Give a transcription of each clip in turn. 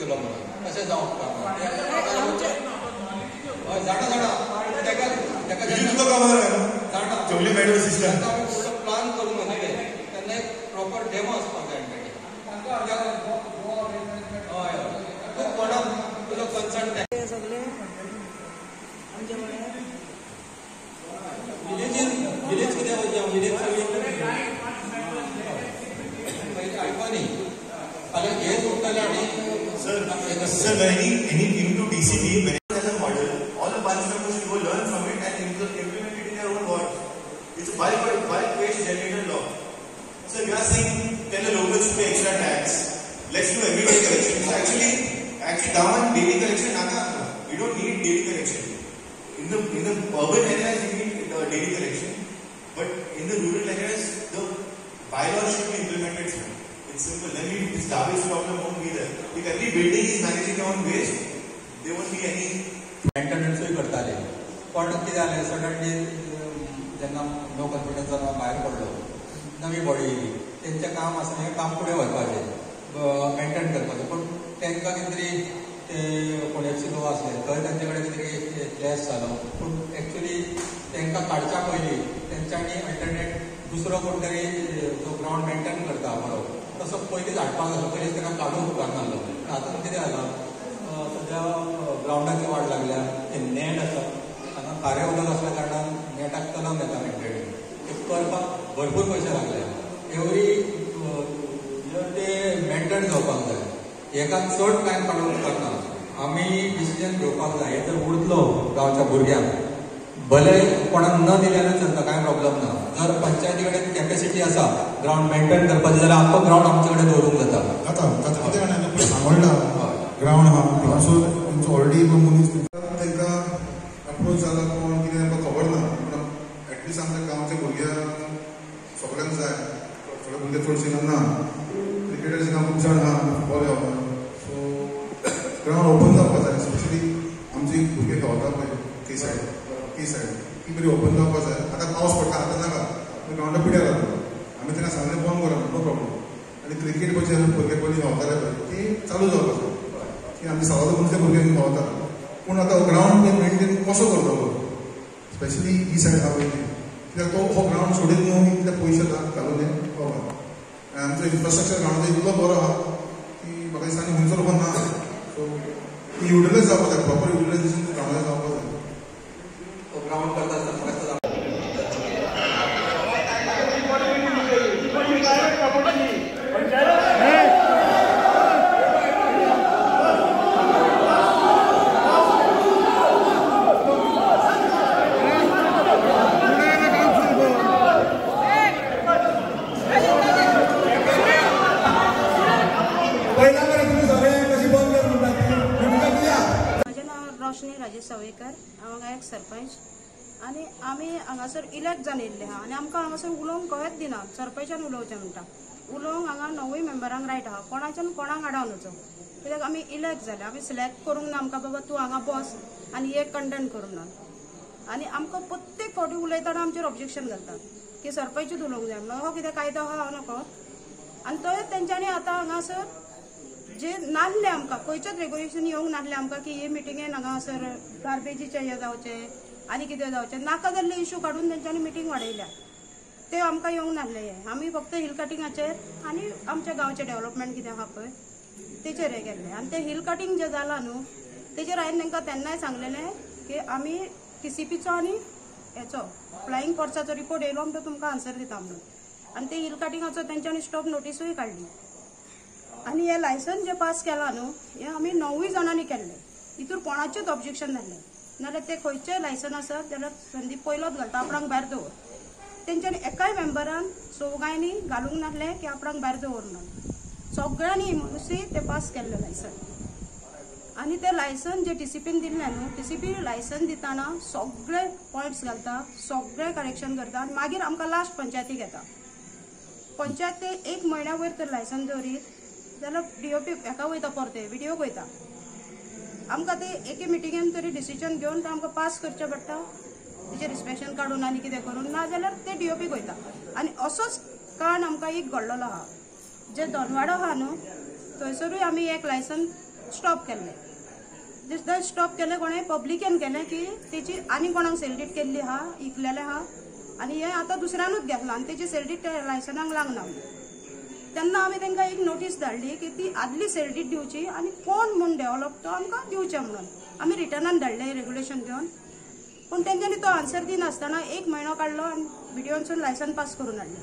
केलो म्हणून तशें जावंक पाना हय जाणा प्लान करून वयतले तेन्ना एक प्रॉपर डेमो आसपाक जाय हय तूं कोणाक तुजो कन्सर्न सगळे आमचे म्हळ्यार विलेज कितें वयता विलेज पयलीं आयकनी फाल्यां हेच उरतलें आनी Sir, any new to DCP, when it has a model, all the bunch members will go learn from it and implement it in their own words. It's a bulk-based generated law. So you are saying tell the locals to pay extra tax. Let's do everyday collection. So actually, down daily collection, we don't need daily collection. In the urban areas, we need daily collection, but in the rural areas, the bylaws should be implemented. Sir. It's simple. Then this garbage problem won't be there. If every building is managing their own waste, there won't be any मेंटेनन्सूय करताले. पण कितें जालें suddenly जेन्ना no confidence भायर पडलो नवी body येयली तेंचें काम आसा हें काम फुडें व्हरपाचें मेंटेन करपाचें पूण तेंकां कितें तरी ते कोलेक्सी लो आसले थंय तेंचे कडेन कितें तरी क्लॅश जालो पूण एक्चुली तेंकां काडच्या पयलीं तेंच्यांनी अल्टरनेट दुसरो कोण तरी जो ग्रावंड मेंटेन करता बरो तसो पयलींच हाडपाक जालो पयलींच तेका काडूंक उपकारनासलो आतां कितें जालां सद्या ग्रावंडाची वाड लागल्या ते नेट आसा हांगा खारें उदक आसल्या कारणान नेटाक तलाव येता मेंटेन ते करपाक भरपूर पयशे लागले एवरी ते मेंटेन जावपाक जाय एका चड टायम काडूंक उपकारना आमी डिसिजन घेवपाक जाय हे जर उरलो गांवच्या भुरग्यांक भले कोणाक न दिल्यानूच चलता कांय प्रॉब्लेम ना जर पंचायती कडेन कॅपेसिटी आसा ग्रावंड मेंटेन करपाचें जाल्यार आख्खो ग्रावंड आमचे कडेन दवरूंक जाता कितें जाणां सांगोडला ग्रावंड आहा सो तुमचो ऑलरेडी मनीस तांकां अप्रोच जाला कोण कितें तांकां खबर ना पूण एटलिस्ट आमच्या गांवच्या भुरग्यांक सगळ्यांक जाय सगळे भुरगे चडशे ना क्रिकेटर्स हिंगा खूब जाण आहा फुटबॉल खेळपाक सो ग्रावंड ओपन जावपाक जाय स्पेशली आमचे भुरगे खेळटा पळय ती सायड ती बरी ओपन जावपाक जाय आतां पावस पडटा आतां नाका ग्रावंडा पिड्यार जाता आमी तांकां सांगलें बंद करा नो प्रॉब्लम आनी क्रिकेट पयलीं भुरगे पयलीं खेळटाले पळय ती चालू जावपाक जाय की आमचे सगळे गोंयचे भुरगे खेळटा पूण आतां ग्रावंड ते मेंटेन कसो करतलो स्पेशली ही सायड आहा पळय कित्याक तो हो ग्रावंड सोडीत न्हू कितें पयशे घालून खबर आमचो इन्फ्रास्ट्रक्चर ग्रावंडाचो इतलो बरो आहा की म्हाका दिसता आनी खंयचो लोक ना सो ती युटिलायज जावपाक जाय प्रॉपर युटिलायजेशन ग्रावंडाचें जावपाक जाय ग्राउंड करता आसतना रोशनी राजेश सावयकर हांव एक सरपंच आनी आमी हांगासर इलेक्ट जावन येयल्ले आहा आनी आमकां हांगासर उलोवंक कळत दिना सरपंचान उलोवचें म्हणटा उलोवंक हांगा 9 मेंबरांक रायट आहा कोणाच्यान कोणाक हाडावन वचो कित्याक आमी इलेक्ट जाले आमी सिलेक्ट करूंक ना आमकां बाबा तूं हांगा बस आनी एक कंटेंट करूंक ना आनी आमकां प्रत्येक फावटी उलयतना आमचेर ऑब्जेक्शन घालतात की सरपंचूच उलोवंक जाय म्हणून हो कितें कायदो आहा नको आनी तो तेंच्यांनी आतां हांगासर जे नासले आमकां खंयचेच रेग्युलेशन येवंक नासले आमकां की हे मिटिंगेन हांगासर गार्बेजीचे हे जावचे आनी कितें जावचें नाका जाल्ले इश्यू काडून तेंच्यांनी मिटींग वाडयल्या ते आमकां येवंक नासले हे आमी फक्त हिल कटिंगाचेर आनी आमच्या गांवचें डेव्हलपमेंट कितें आहा पळय तेचेर हे केल्लें आनी तें हिल कटिंग जें जालां न्हू तेचेर हांवें तांकां तेन्नाय सांगलेलें की आमी TCPचो आनी हेचो फ्लायींग फोर्साचो रिपोर्ट येयलो म्हणटून तुमकां आन्सर दिता म्हणून आनी ते हिल कटिंगाचो तेंच्यांनी स्टॉप नोटीसूय काडली आनी हे लायसन्स जे पास केलां न्हू हे आमी 9 जाणांनी केल्ले हितूर कोणाचेच ऑब्जेक्शन नासलें नाल्यार ते खंयचेय लायसन आसत जाल्यार संदीप पयलोच घालता आपणाक भायर दवर तेंच्यांनी एकाय मेंबरान चौगांयनी घालूंक नासलें की आपणाक भायर दवर म्हणून सगळ्यांनी इमोसी ते पास केल्लें लायसन आनी ते लायसन जे TCPन दिल्लें न्हू TCP लायसन दितना सगळे पॉयंट्स घालता सगळे करेक्शन करता आनी मागीर आमकां लास्ट पंचायतीक येता पंचायत ते 1 म्हयन्या वयर तर लायसन दवरीत जाल्यार DOP हेका वयता परते व्हिडिओक वयता आमकां ते एके मिटिंगेन तरी डिसिजन घेवन ते आमकां पास करचें पडटा तेचेर रिस्पेक्शन काडून आनी कितें करून ना जाल्यार ते DOPक वयता आनी असोच काण आमकां एक घडलेलो आहा जे दोनवाडो आहा न्हू थंयसरूय आमी एक लायसन स्टॉप केल्ले. जसं स्टॉप केले कोणें पब्लिकेन केलें की तेची आनी कोणाक सेलडीट केल्ली आहा, इकलेले आहा आनी हे आतां दुसऱ्यानूच घेतला आनी तेची सेलडीट लायसनाक लागना. तेन्ना आमी तांकां एक नोटीस धाडली की ती आदली सेलडीट दिवची आनी कोण म्हूण डेव्हलप तो आमकां दिवचें म्हणून. आमी रिटर्नान धाडलें रेग्युलेशन घेवन, पूण तेंच्यांनी तो आन्सर दिनासतना 1 म्हयनो काडलो आनी व्हिडिओनसून लायसन पास करून हाडलें.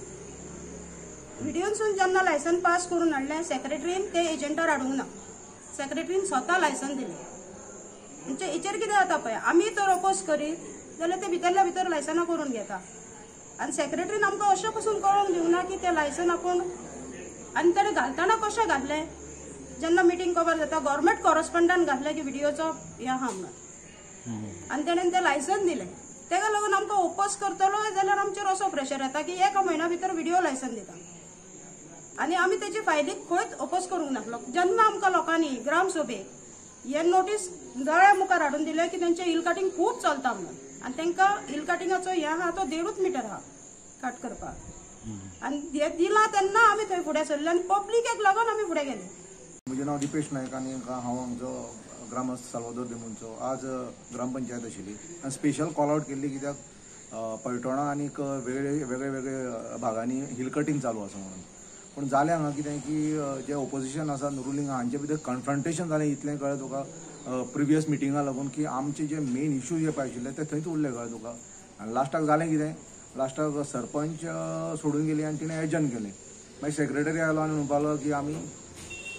व्हिडिओनसून जेन्ना लायसन पास करून हाडलें सेक्रेटरीन ते एजंटार हाडूंक ना. सेक्रेटरीन स्वता लायसन दिलें. म्हणजे हेचेर कितें जाता पळय, आमी तर अपोज करीत जाल्यार ते भितरल्या भितर लायसनां करून घेता आनी सेक्रेटरीन आमकां अशें पासून कळोवन दिवना की ते लायसन आपूण आनी ताणें घालतना कशें घातलें. जेन्ना मिटींग कवर जाता गव्हर्मेंट कॉरस्पॉन्डंट घातलें की व्हिडिओचो हें आहा म्हणून आनी ताणें तें लायसन दिलें. तेका लागून आमकां ओपोज करतलो जाल्यार आमचेर असो प्रेशर येता की 1 म्हयन्या भितर व्हिडिओ लायसन दिता आनी आमी तेची फायलीक खंयच ओपोज करूंक नासलो. जेन्ना आमकां लोकांनी ग्रामसभेक हे नोटीस दोळ्या मुखार हाडून दिले की तेंचें हिल कटींग खूब चलता म्हणून आनी तांकां हिल कटिंगाचो हें आहा तो 1.5 मिटर आहा कट करपाक आनी हे दिलां तेन्ना आमी थंय फुडें सरले आनी पब्लिकेक लागून आमी फुडें गेले. म्हजें नांव दिपेश नायक आनी हांव हांगचो ग्रामस्थ साल्वादोर देमूनचो. आज ग्रामपंचायत आशिल्ली आनी स्पेशल कॉल आवट केल्ली कित्याक पैठणा आनी वेगळे भागांनी हिल कटींग चालू आसा म्हणून. पूण जालें हांगा कितें की जे ओपोजिशन आसा रुलींग हांचे भितर कन्फ्रंटेशन जालें इतलें कळ्ळें तुका प्रिवियस मिटिंगा लागून की आमचे जे मेन इश्यू जे पळय आशिल्ले ते थंयच उरले कळ्ळें तुका. आनी लास्टाक जालें कितें, लास्टाक सरपंच सोडून गेली आनी तिणें एजंट केलें. मागीर सेक्रेटरी आयलो आनी म्हणपाक लागलो की आमी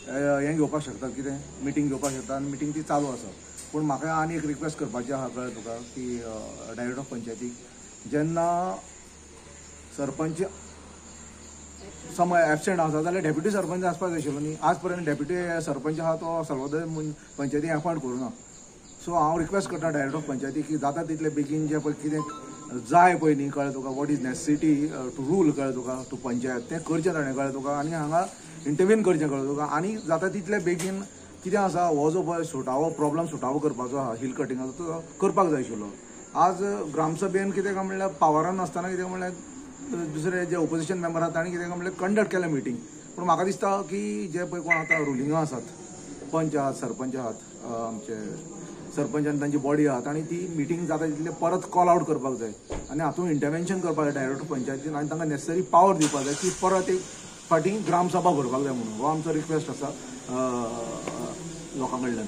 हें घेवपाक शकतात, कितें मिटींग घेवपाक शकता आनी मिटींग ती चालू आसा. पूण म्हाका आनी एक रिक्वेस्ट करपाची आहा कळ्ळें तुका की डायरेक्टर ऑफ पंचायतीक जेन्ना सरपंच समज एबसेंट आसा जाल्यार डेप्युटी सरपंच आसपाक जाय आशिल्लो न्ही. आज पर्यंत डेप्युटी सरपंच आहा तो साल्वादोर पंचायतीक अपॉयंट करूना. सो हांव रिक्वेस्ट करता डायरेक्टर ऑफ पंचायतीक की जाता तितले बेगीन जे पळय कितें जाय पळय न्ही कळ्ळें तुका what is necessity to rule कळ्ळें तुका टू पंचायत तें करचें ताणें कळ्ळें तुका आनी हांगा इंटरव्हीन करचें कळ्ळें तुका. आनी जाता तितले बेगीन कितें आसा हो जो पळय सुटावो प्रॉब्लम सुटावो करपाचो आहा हिल कटिंगाचो तो करपाक जाय आशिल्लो. आज ग्रामसभेन कितें काय म्हणल्यार पावरान नासतना कितें म्हणल्यार दुसरे जे ओपोजिशन मेंबर आसा तांणी कितें म्हणल्यार कंडक्ट केलें मिटींग. पूण म्हाका दिसता की जे पळय कोण आतां रुलिंगा आसात पंच आहात सरपंच आहात आमचे सरपंच आनी तांची बॉडी आहा तांणी ती मिटींग जाता तितले परत कॉल आवट करपाक जाय आनी हातूंत इंटरवेन्शन करपाक जाय डायरेक्टर पंचायतीन आनी तांकां नेसेसरी पावर दिवपाक जाय की परत एक फाटीं ग्रामसभा भरपाक जाय म्हणून. हो आमचो रिक्वेस्ट आसा लोकां कडल्यान.